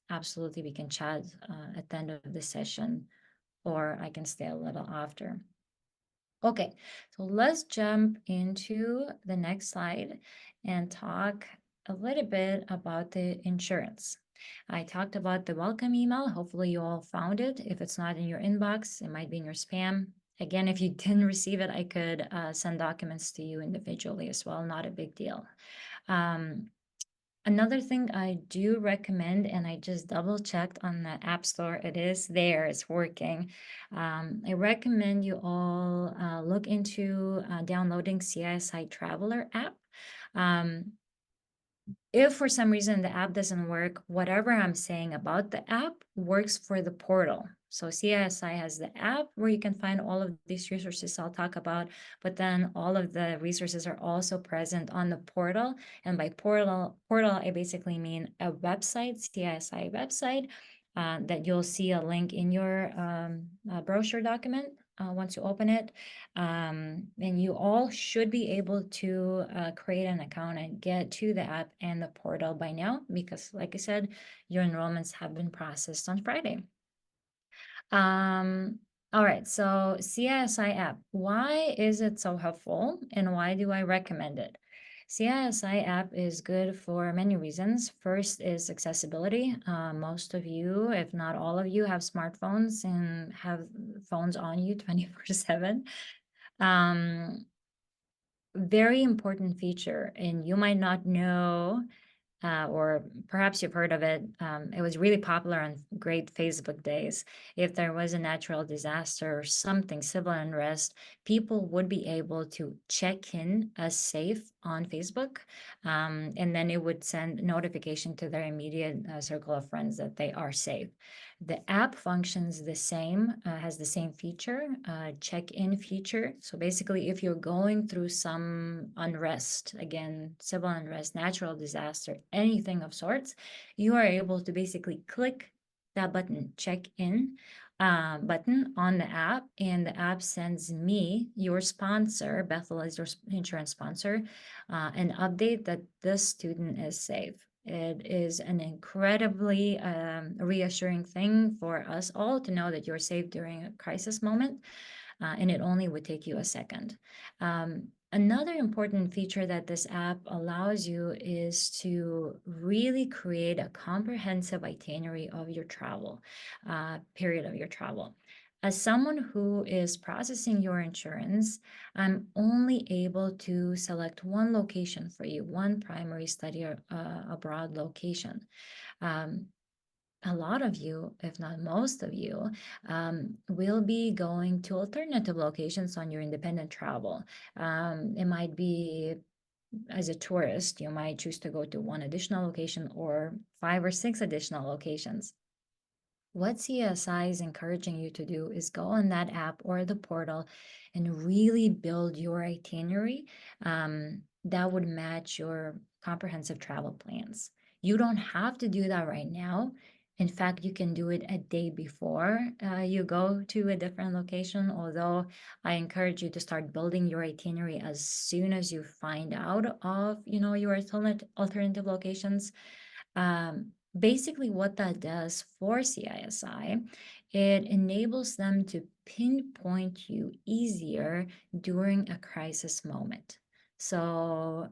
Absolutely, we can chat at the end of the session, or I can stay a little after. Okay, so let's jump into the next slide and talk a little bit about the insurance. I talked about the welcome email. Hopefully you all found it. If it's not in your inbox, it might be in your spam. Again, if you didn't receive it, I could send documents to you individually as well. Not a big deal. Another thing I do recommend, and I just double checked on the App Store, it is there, it's working. I recommend you all look into downloading CISI Traveler app. If for some reason the app doesn't work, whatever I'm saying about the app works for the portal. So CISI has the app where you can find all of these resources I'll talk about, but then all of the resources are also present on the portal. And by portal, I basically mean a website, CISI website, that you'll see a link in your brochure document once you open it. And you all should be able to create an account and get to the app and the portal by now, because like I said, your enrollments have been processed on Friday. All right, so CISI app, why is it so helpful and why do I recommend it? CISI app is good for many reasons. First is accessibility. Most of you, if not all of you, have smartphones and have phones on you 24/7. Very important feature, and you might not know, or perhaps you've heard of it. It was really popular on great Facebook days. If there was a natural disaster or something, civil unrest, people would be able to check in as safe on Facebook, and then it would send notification to their immediate circle of friends that they are safe. The app functions the same, has the same feature, check-in feature. So basically, if you're going through some unrest, again, civil unrest, natural disaster, anything of sorts, you are able to basically click that button, check-in button on the app, and the app sends me, your sponsor, Bethel is your insurance sponsor, an update that this student is safe. It is an incredibly reassuring thing for us all to know that you're safe during a crisis moment, and it only would take you a second. Another important feature that this app allows you is to really create a comprehensive itinerary of your travel, period of your travel. As someone who is processing your insurance, I'm only able to select one location for you, one primary study abroad location. A lot of you, if not most of you, will be going to alternative locations on your independent travel. It might be as a tourist, you might choose to go to one additional location or 5 or 6 additional locations. What CISI is encouraging you to do is go on that app or the portal and really build your itinerary that would match your comprehensive travel plans. You don't have to do that right now. In fact, you can do it a day before you go to a different location, although I encourage you to start building your itinerary as soon as you find out of, your alternative locations. Basically, what that does for CISI, it enables them to pinpoint you easier during a crisis moment. So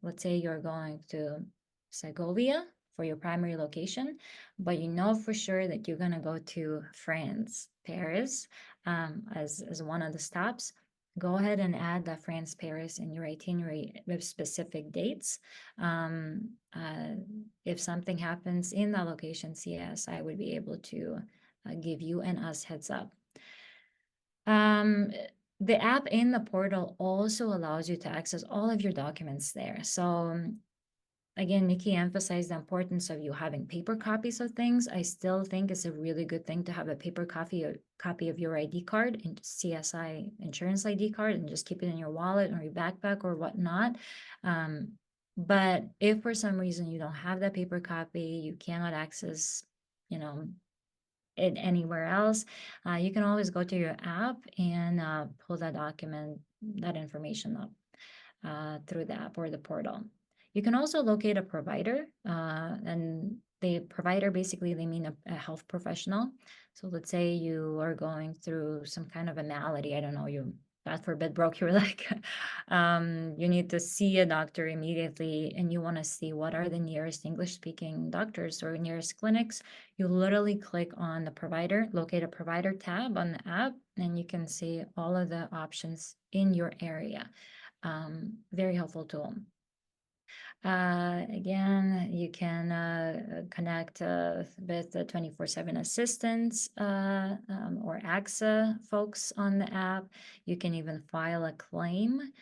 let's say you're going to Segovia for your primary location, but you know for sure that you're going to go to France, Paris, as one of the stops. Go ahead and add the France, Paris in your itinerary with specific dates. If something happens in that location, CISI would be able to give you and us heads up. the app in the portal also allows you to access all of your documents there. So again, Nikki emphasized the importance of you having paper copies of things. I still think it's a really good thing to have a paper copy of your ID card and CSI insurance ID card and just keep it in your wallet or your backpack or whatnot. But if for some reason you don't have that paper copy, you cannot access, you know, it anywhere else, you can always go to your app and pull that document, that information up through the app or the portal. You can also locate a provider, and the provider basically they mean a health professional. So let's say you are going through some kind of a malady. I don't know, you God forbid broke your leg. You need to see a doctor immediately, and you want to see what are the nearest English-speaking doctors or nearest clinics. You literally click on the provider, locate a provider tab on the app, and you can see all of the options in your area. Very helpful tool. Again, you can connect with the 24/7 assistants or AXA folks on the app. You can even file a claim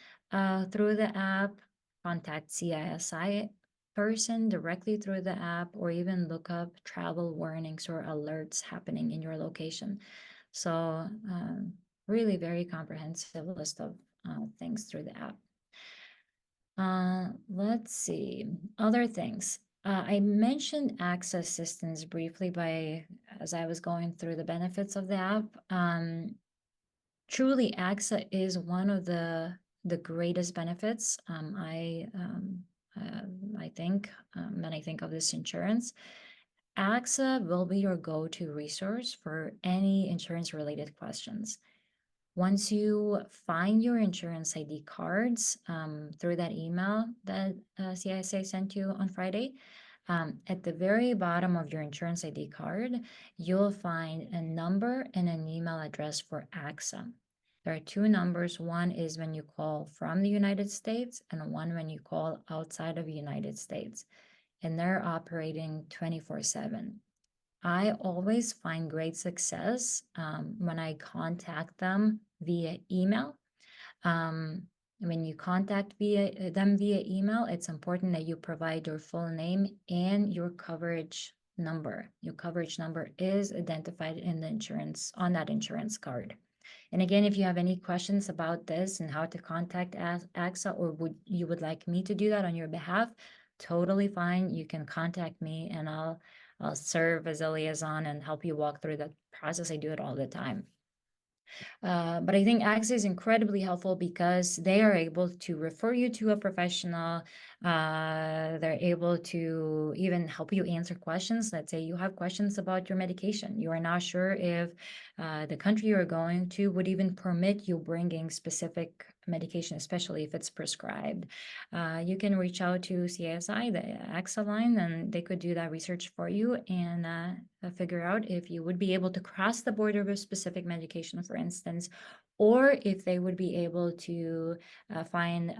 through the app, contact CISI person directly through the app, or even look up travel warnings or alerts happening in your location. So really very comprehensive list of things through the app. Let's see, other things. I mentioned AXA assistance briefly as I was going through the benefits of the app. Truly, AXA is one of the greatest benefits. I think, when I think of this insurance, AXA will be your go-to resource for any insurance-related questions. Once you find your insurance ID cards through that email that CISA sent you on Friday, at the very bottom of your insurance ID card, you'll find a number and an email address for AXA. There are two numbers. One is when you call from the United States, and one when you call outside of the United States. And they're operating 24/7. I always find great success when I contact them via email. When you contact them via email, it's important that you provide your full name and your coverage number. Your coverage number is identified in the insurance on that insurance card. And again, if you have any questions about this and how to contact AXA, or you would like me to do that on your behalf, totally fine. You can contact me and I'll serve as a liaison and help you walk through that process. I do it all the time. But I think AXA is incredibly helpful because they are able to refer you to a professional. They're able to even help you answer questions. Let's say you have questions about your medication. You are not sure if the country you're going to would even permit you bringing specific medication, especially if it's prescribed. You can reach out to CSI, the AXA line, and they could do that research for you and figure out if you would be able to cross the border with specific medication, for instance, or if they would be able to find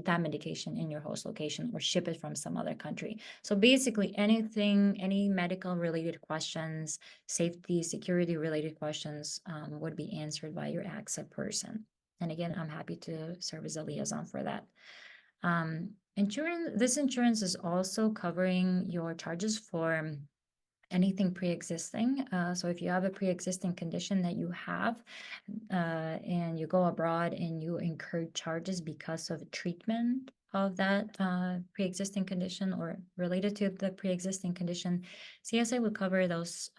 that medication in your host location or ship it from some other country. So basically anything, any medical related questions, safety, security related questions would be answered by your AXA person. And again, I'm happy to serve as a liaison for that. This insurance is also covering your charges for anything pre-existing. So if you have a pre-existing condition that you have and you go abroad and you incur charges because of treatment of that pre-existing condition or related to the pre-existing condition, CSI will cover those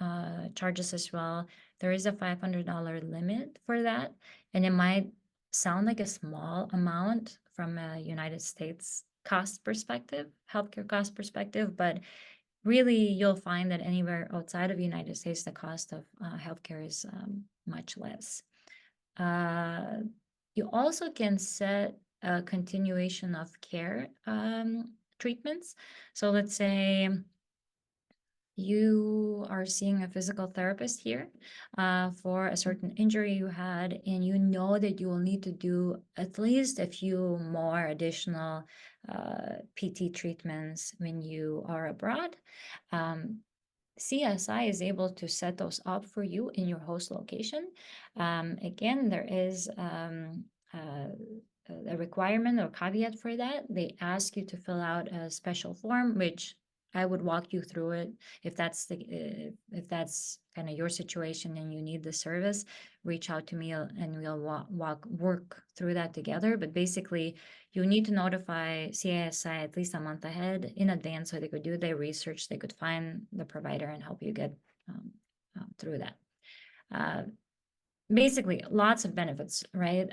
charges as well. There is a $500 limit for that, and it might sound like a small amount from a United States cost perspective, healthcare cost perspective, but really, you'll find that anywhere outside of the United States, the cost of healthcare is much less. You also can set a continuation of care treatments. So let's say you are seeing a physical therapist here for a certain injury you had, and you know that you will need to do at least a few more additional PT treatments when you are abroad. CSI is able to set those up for you in your host location. Again, there is a requirement or caveat for that. They ask you to fill out a special form, which I would walk you through it if that's kind of your situation and you need the service. Reach out to me and we'll work through that together. But basically, you need to notify CSI at least a month ahead in advance so they could do their research, they could find the provider and help you get through that. Basically, lots of benefits, right?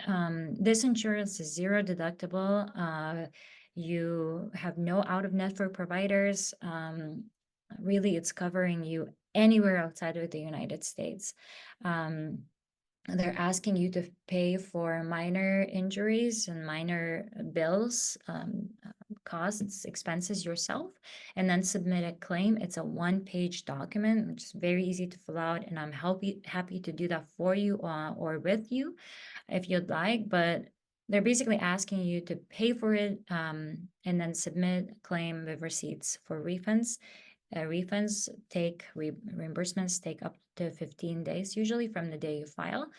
This insurance is zero deductible. You have no out-of-network providers. Really, it's covering you anywhere outside of the United States. They're asking you to pay for minor injuries and minor bills, costs, expenses yourself, and then submit a claim. It's a one-page document, which is very easy to fill out, and I'm happy to do that for you or with you if you'd like. But they're basically asking you to pay for it and then submit a claim with receipts for refunds. Reimbursements take up to 15 days usually from the day you file.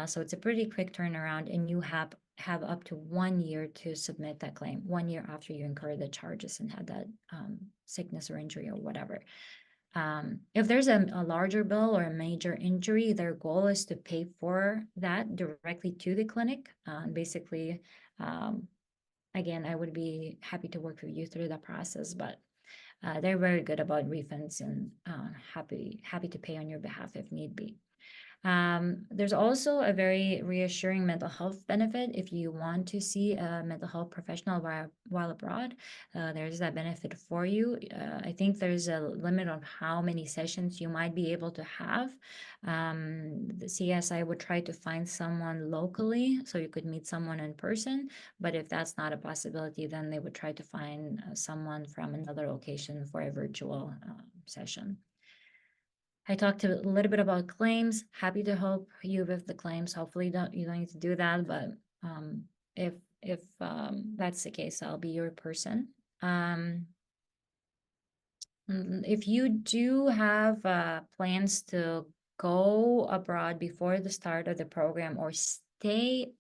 So it's a pretty quick turnaround, and you have up to 1 year to submit that claim, 1 year after you incur the charges and had that sickness or injury or whatever. If there's a larger bill or a major injury, their goal is to pay for that directly to the clinic. Basically, again, I would be happy to work with you through that process, but they're very good about refunds and happy to pay on your behalf if need be. There's also a very reassuring mental health benefit if you want to see a mental health professional while abroad. There's that benefit for you. I think there's a limit on how many sessions you might be able to have. The CSI would try to find someone locally so you could meet someone in person, but if that's not a possibility, then they would try to find someone from another location for a virtual session. I talked a little bit about claims. Happy to help you with the claims. Hopefully you don't need to do that, but if that's the case, I'll be your person. If you do have plans to go abroad before the start of the program or stay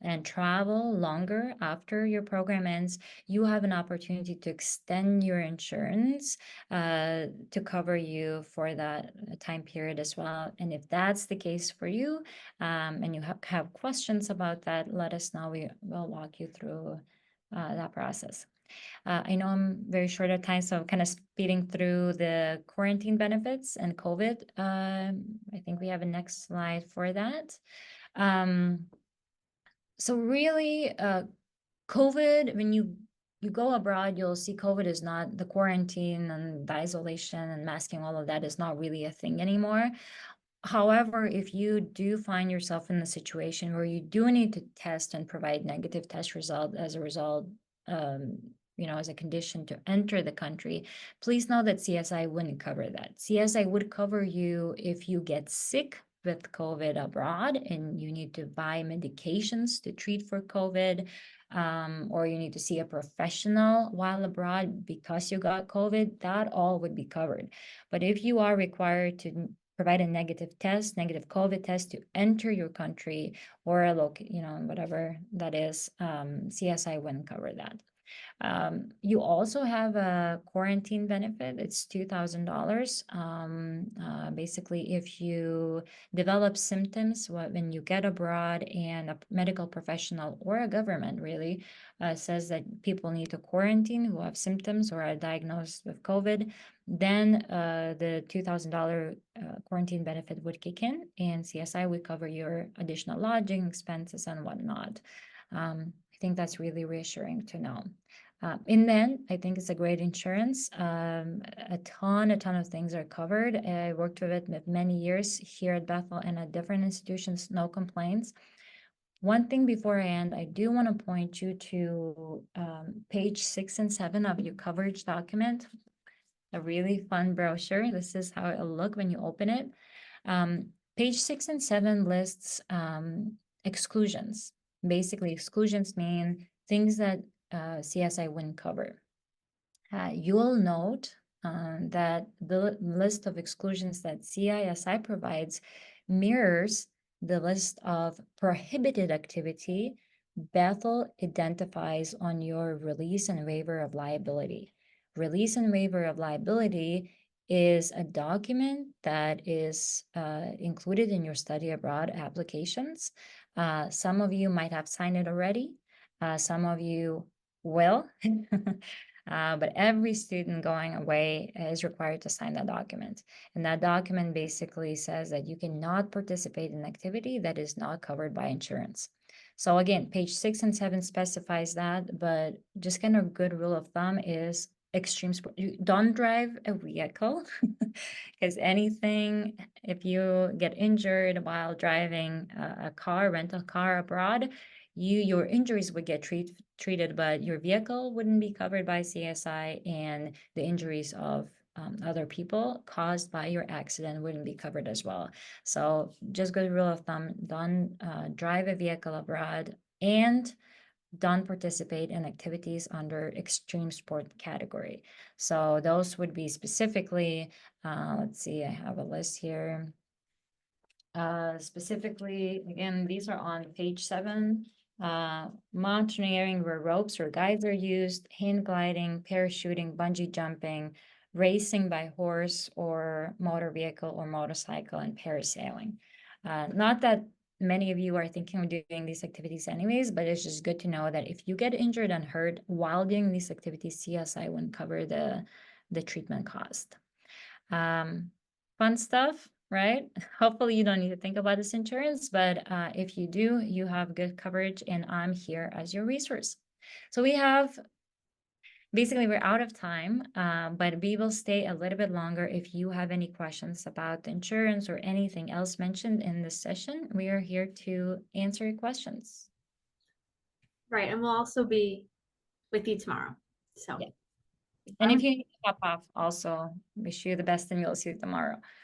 and travel longer after your program ends, you have an opportunity to extend your insurance to cover you for that time period as well. And if that's the case for you and you have questions about that, let us know. We will walk you through that process. I know I'm very short of time, so I'm kind of speeding through the quarantine benefits and COVID. I think we have a next slide for that. So really, COVID, when you go abroad, you'll see COVID is not the quarantine and the isolation and masking, all of that is not really a thing anymore. However, if you do find yourself in a situation where you do need to test and provide negative test result as a result, as a condition to enter the country, please know that CSI wouldn't cover that. CSI would cover you if you get sick with COVID abroad and you need to buy medications to treat for COVID, or you need to see a professional while abroad because you got COVID, that all would be covered. But if you are required to provide a negative COVID test to enter your country or whatever that is, CSI wouldn't cover that. You also have a quarantine benefit. It's $2,000. Basically, if you develop symptoms when you get abroad and a medical professional or a government really says that people need to quarantine who have symptoms or are diagnosed with COVID, then the $2,000 quarantine benefit would kick in, and CSI would cover your additional lodging expenses and whatnot. I think that's really reassuring to know. And then I think it's a great insurance. A ton of things are covered. I worked with it many years here at Bethel and at different institutions, no complaints. One thing before I end, I do want to point you to page 6 and 7 of your coverage document. A really fun brochure. This is how it'll look when you open it. Page 6 and 7 lists exclusions. Basically, exclusions mean things that CSI wouldn't cover. You'll note that the list of exclusions that CISI provides mirrors the list of prohibited activity Bethel identifies on your release and waiver of liability. Release and waiver of liability is a document that is included in your study abroad applications. Some of you might have signed it already. Some of you will. But every student going away is required to sign that document. And that document basically says that you cannot participate in activity that is not covered by insurance. So again, page 6 and 7 specifies that, but just kind of good rule of thumb is extreme sport. Don't drive a vehicle because anything, if you get injured while driving a car, rental car abroad, your injuries would get treated, but your vehicle wouldn't be covered by CSI, and the injuries of other people caused by your accident wouldn't be covered as well. So just good rule of thumb, don't drive a vehicle abroad and don't participate in activities under extreme sport category. So those would be specifically, let's see, I have a list here. Specifically, again, these are on page 7. Mountaineering where ropes or guides are used, hang gliding, parachuting, bungee jumping, racing by horse or motor vehicle or motorcycle, and parasailing. Not that many of you are thinking of doing these activities anyways, but it's just good to know that if you get injured and hurt while doing these activities, CSI wouldn't cover the treatment cost. Fun stuff, right? Hopefully you don't need to think about this insurance, but if you do, you have good coverage, and I'm here as your resource. So we have, basically we're out of time, but we will stay a little bit longer. If you have any questions about the insurance or anything else mentioned in this session, we are here to answer your questions. Right, and we'll also be with you tomorrow. So Yeah. And if you need to hop off, also wish you the best, and we'll see you tomorrow.